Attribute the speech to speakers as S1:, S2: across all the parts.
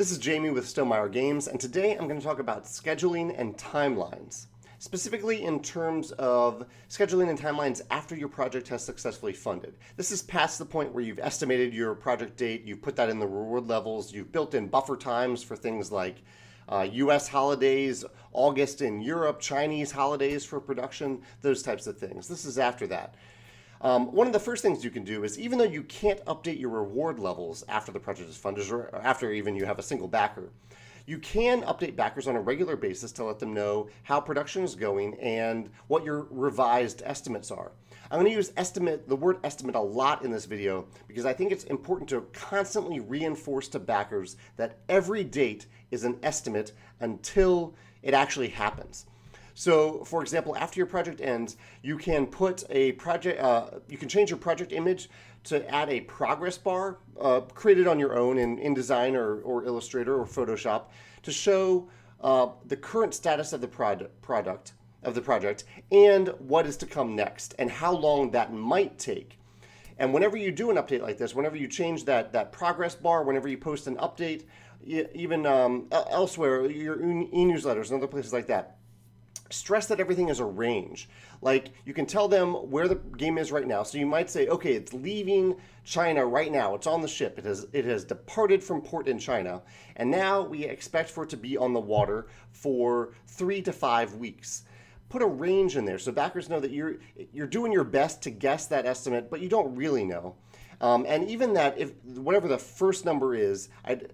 S1: This is Jamey with Stonemaier Games, and today I'm going to talk about scheduling and timelines. Specifically in terms of scheduling and timelines after your project has successfully funded. This is past the point where you've estimated your project date, you've put that in the reward levels, you've built in buffer times for things like US holidays, August in Europe, Chinese holidays for production, those types of things. This is after that. One of the first things you can do is, even though you can't update your reward levels after the project is funded or after even you have a single backer, you can update backers on a regular basis to let them know how production is going and what your revised estimates are. I'm going to use the word estimate a lot in this video because I think it's important to constantly reinforce to backers that every date is an estimate until it actually happens. So, for example, after your project ends, you can put a project. You can change your project image to add a progress bar created on your own in InDesign or Illustrator or Photoshop to show the current status of the project and what is to come next and how long that might take. And whenever you do an update like this, whenever you change that progress bar, whenever you post an update, even elsewhere, your e-newsletters and other places like that, stress that everything is a range. Like, you can tell them where the game is right now. So you might say, okay, it's leaving China right now. It's on the ship. It has departed from port in China. And now we expect for it to be on the water for 3 to 5 weeks. Put a range in there so backers know that you're doing your best to guess that estimate, but you don't really know. And even that, if whatever the first number is, I'd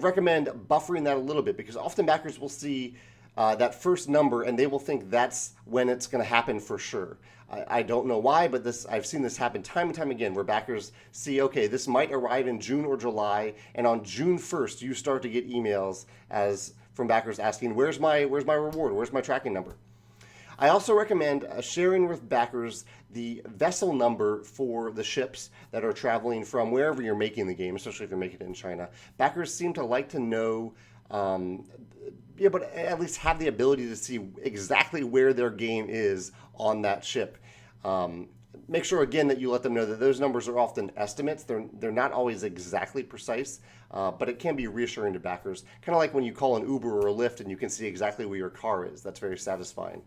S1: recommend buffering that a little bit, because often backers will see that first number and they will think that's when it's going to happen for sure. I don't know why, but I've seen this happen time and time again, where backers see, okay, this might arrive in June or July, and on June 1st you start to get emails from backers asking, where's my reward, where's my tracking number? I also recommend sharing with backers the vessel number for the ships that are traveling from wherever you're making the game, especially if you're making it in China. Backers seem to like to know, but at least have the ability to see exactly where their game is on that ship. Make sure, again, that you let them know that those numbers are often estimates. They're not always exactly precise, but it can be reassuring to backers. Kind of like when you call an Uber or a Lyft and you can see exactly where your car is. That's very satisfying.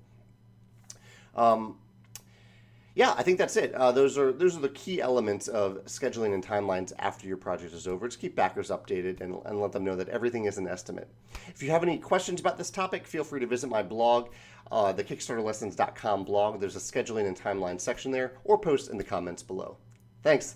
S1: Yeah, I think that's it. Those are the key elements of scheduling and timelines after your project is over. Just keep backers updated and let them know that everything is an estimate. If you have any questions about this topic, feel free to visit my blog, the Kickstarterlessons.com blog. There's a scheduling and timeline section there, or post in the comments below. Thanks.